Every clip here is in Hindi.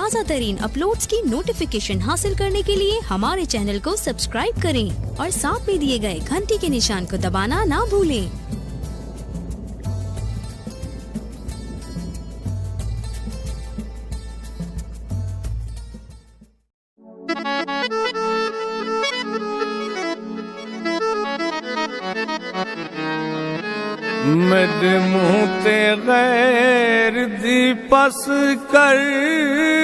ताज़ा तरीन अपलोड्स की नोटिफिकेशन हासिल करने के लिए हमारे चैनल को सब्सक्राइब करें और साथ में दिए गए घंटी के निशान को दबाना ना भूलें। मेरे मुँह ते गैर दी पस करनी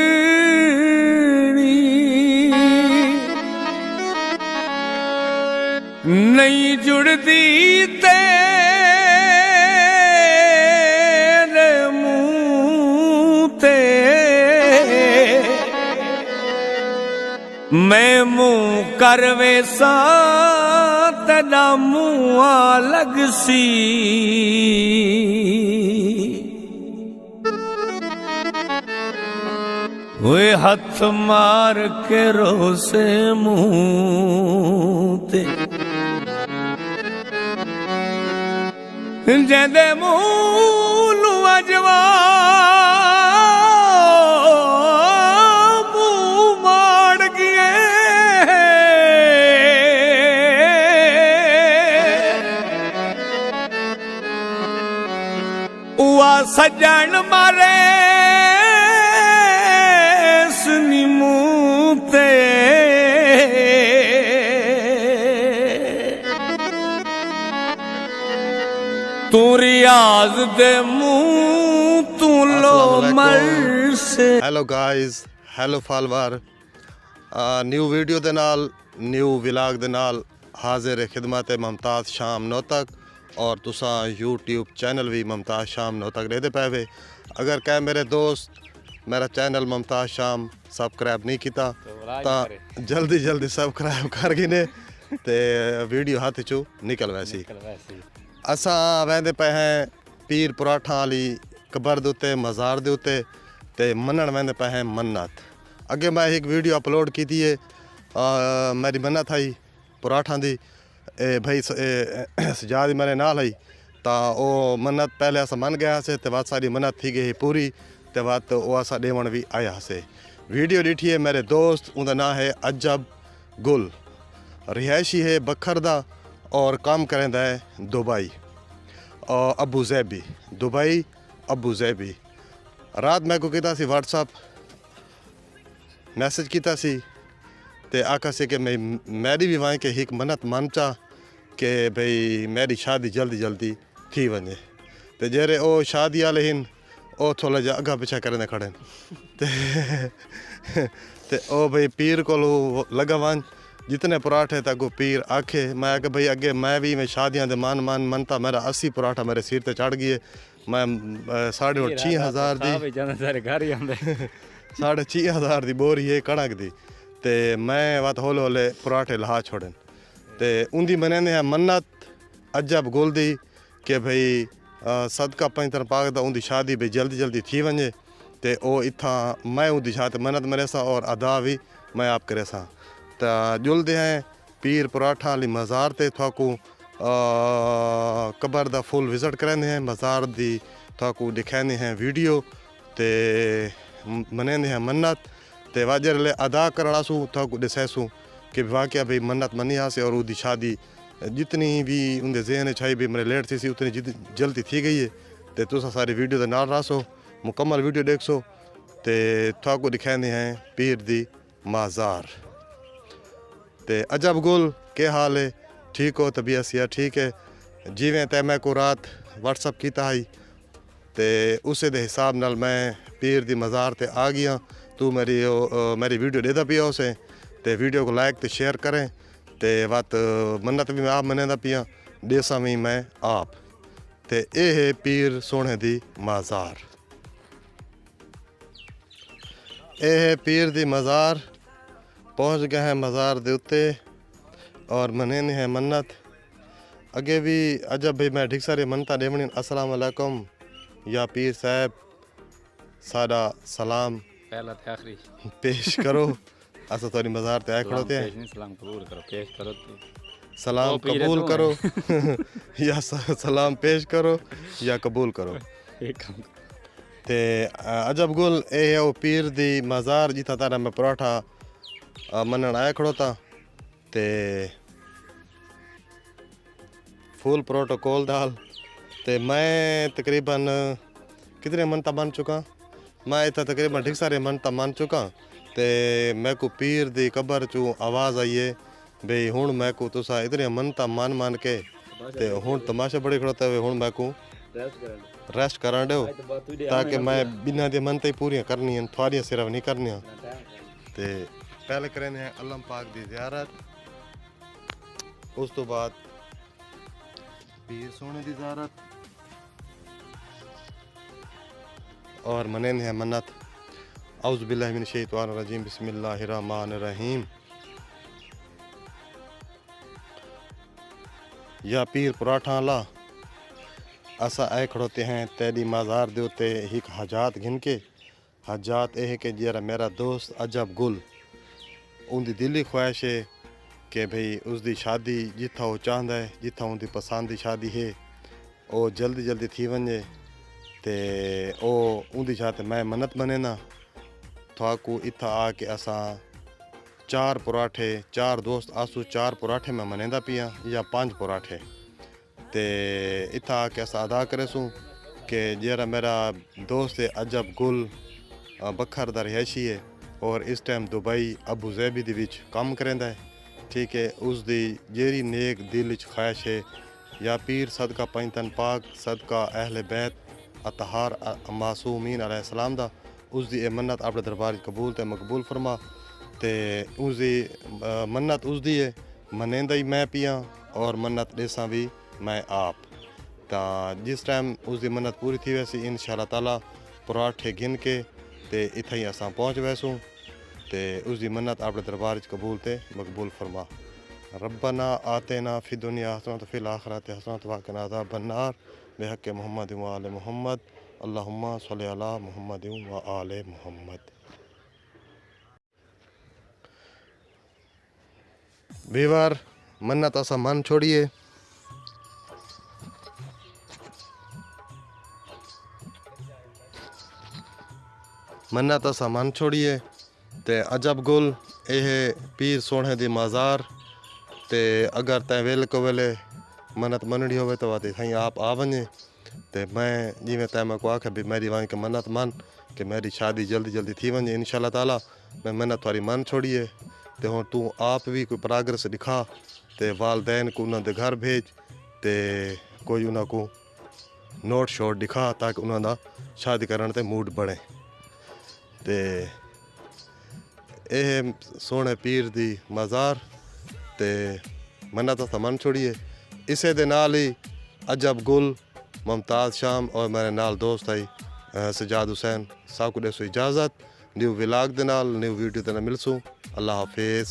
नहीं जुड़दी तेरे मुँह ते मैं मुँह कर वैसा तेरा मुँह अलग सी वे हथ मार के रोसे मुँह ते जेदे मुँह नू अजवा सजन मारे सुनी मुँह ते तू रियाज दे मुँह तू लो मर से। Hello guys, hello followers, new video दे नाल न्यू विलाग दे नाल हाजिर खिदमत मुमताज़ शाम 9 तक और तुसा यूट्यूब चैनल भी मुमताज़ शाम 9 तक रहते पे वे। अगर कह मेरे दोस्त मेरा चैनल मुमताज़ शाम सब्सक्राइब नहीं किया तो जल्दी सब्सक्राइब कर गिने ते वीडियो हाथ चू निकल वैसी। असा वेंदे पे हैं पीर पराठा वाली कबर दे उत्ते मज़ार दे उत्ते ते मनण वेंदे पे हैं मन्नत। अगे मैं एक वीडियो अपलोड की थी मेरी मन्नत आई पराठा दी भाई सजाद मेरे नाल आई तो वो मन्नत पहले अस मन गया से ते बात सारी मन्नत थी गई पूरी ते बात वो असा देवन भी आया से। वीडियो ॾिठी है मेरे दोस्त, उनका नाम है अजब गुल, रिहायशी है बखरदा और काम करेंदा है दुबई और अबू ज़ैबी, दुबई अबू ज़ैबी। रात मैं को किया सी व्हाट्सअप मैसेज किया सी ते आखा से कि मेरी भी वहाँ के एक मन्नत मान चा कि भाई मेरी शादी जल्दी थी वने ते जेरे ओ शादी वाले हिन ओ थोड़ा जा अगा पिछा करने खड़े ते ओ भाई पीर को लगा वन जितने पराठे तक वो पीर आखे। मैं कि भाई अगे मैं भी में शादियाँ दे मान मनता मेरा 80 पराठा मेरे सिर ते चढ़ गए। मैं 6,500 दी 6,500 दी बोरी है कणक दी ते मैं वत होले पराठे लहा छोड़न ते उनकी मनेंदे हैं मन्नत अजब गुल दी कि भाई सदका पंजतर पाक दा उनकी शादी भाई जल्दी थी वने ते ओ इत्था मैं उनकी शादी मन्नत मरे सा और अदा भी मैं आप करे सा। तो जुलते हैं पीर पराठा वाली मज़ार ते थाकू कबर दा फुल विजिट करेंदे हैं मज़ार दी थाकू दिखाने हैं वीडियो ते मनेंदे हैं मन्नत ते वाजर ले अदा करासू थाकू दिसैसू कि वाकया भाई मन्नत मनी हासे और उदी शादी जितनी भी उनके जहन छाई भी मेरे लेट थी उतनी जल्दी थी गई है। तो तुसा सारी वीडियो के नाल रासो मुकम्मल वीडियो देखसो ते थाकू दिखाने हैं पीर दी मज़ार। ते अजब गुल के हाल है, ठीक हो? तबीयत सिया ठीक है? जिवें तै मैं को रात व्हाट्सअप किया ही ते उस दे हिसाब नाल मैं पीर दी मज़ार ते आ गया। तू मेरी वीडियो देता पिया उसे ते वीडियो को लाइक ते शेयर करें ते बात मन्नत भी मैं आप मनेंदा पिया देसा भी मैं आप ते ये है पीर सोने दी मज़ार। ये है पीर दी मज़ार, पहुँच गए हैं मज़ार दे उत्ते और मनेंदे हैं मन्नत। अगे भी अजब भाई मैं ढिक सारी मनता देवनी अस्सलाम वालेकुम या पीर साहब सादा सलाम पहला ते आखिरी पेश करो। असा थोड़ी मज़ार ते आए खड़ोते हैं, सलाम कबूल करो, पेश करो तो सलाम कबूल करो या सलाम पेश करो या कबूल करो। ते अजब गुल ए है वो पीर दी मज़ार जिथा तारा मैं पराठा मनन आया खड़ोता ते फुल प्रोटोकॉल दाल ते मैं तकरीबन कितने मनता मन चुका मैं इतना तकरीबन ठीक सारे मनता मन चुका ते मैं को पीर दी कबर चू आवाज़ आई है बई हुण मैं को तुसा इतने मनता मन के ते हुण तमाशा बड़े खड़ोता हुए हुण मैं को रेस्ट करा दो ताकि मैं बिना दे मनते ही पूरियां करनी हैं थोड़ियां सिर्फ नहीं करनियां ते पहले करें हैं अल्लाह पाक दी ज़ियारत उस तो बाद पीर सोने दी ज़ियारत और मनें हैं मन्नत औज़ु बिल्लाहि मिनश शैतानिर रजीम बिस्मिल्लाहिर रहमानिर रहीम या पीर पराठा ला असा आए खड़ोते हैं तेरी मज़ार दे उत्ते एक हजात गिन के हजात यह है कि जरा मेरा दोस्त अजब गुल उनकी दिली ख्वाहिश है कि भाई उसकी शादी जिथा वो चाहता है जिथा उनकी पसंद की शादी है वो जल्दी जल्दी थी वने ते ओ उनकी छात मैं मन्नत बने ना थाकू इथा आके असा 4 पराठे 4 दोस्त आसू 4 पराठे मैं मनेंदा पिया या 5 पराठे ते इथा आके असा अदा करे सूँ कि जरा मेरा दोस्त है अजब गुल बखर दा रिहायशी है और इस टाइम दुबई अबू ज़ैबी दे विच काम करेंदा है ठीक है उसकी जेरी नेक दिल च ख्वाहिश है या पीर सदका पंजतन पाक सदका अहले बैत अतहार मासूमीन अलैहिस्सलाम दा उसकी ये मन्नत अपने दरबार कबूल ते मकबूल फरमा ते उसकी मन्नत उसकी है मनेंदा ही मैं पिया और मन्नत देसा भी मैं आप ता जिस टाइम उसकी मन्नत पूरी थी वैसी इंशाअल्लाह ताला पराठे गिन के ते इत्थे ही असां पहुँच वैसूँ ते उसकी मन्नत अपने दरबार कबूल ते मकबूल फरमा रब्बना आतेना फी दुनिया हसनत फिल आखिरति हसनत वक़िना अज़ाबन नार बिहक़्क़ि मुहम्मद व आले मुहम्मद अल्लाहुम्मा सल्लि अला मुहम्मद व आले मुहम्मद। बेवार मन्नत असा मन छोड़िए मन्नत असा मन छोड़िए ते अजब गुल यह पीर सोने दी मज़ार ते अगर तैं वेल को वेले मन्नत मननी हो तो वाते सही आप आ वने ते मैं जिमें तैं मैं को आखे भी मेरी वहाँ के मन्नत मन कि मेरी शादी जल्दी जल्दी थी वने इंशाअल्लाह ताला मैं मन्नत वारी मन छोड़िए ते हुण तू आप भी कोई प्रोग्रेस दिखा ते वालदैन को उन्होंने घर भेज ते कोई उन्होंने को नोट शोट दिखा ताकि उन्होंने शादी करने ते मूड बढ़े ते यह सोने पीर दी मज़ार ते मन्नत असा मन छोड़िए इसे दे नाल ही अजब गुल मुमताज़ शाम और मेरे नाल दोस्त आई सजाद हुसैन साहब को देसो इजाज़त न्यू व्लॉग दे नाल न्यू वीडियो दे नाल मिलसूँ अल्लाह हाफिज़।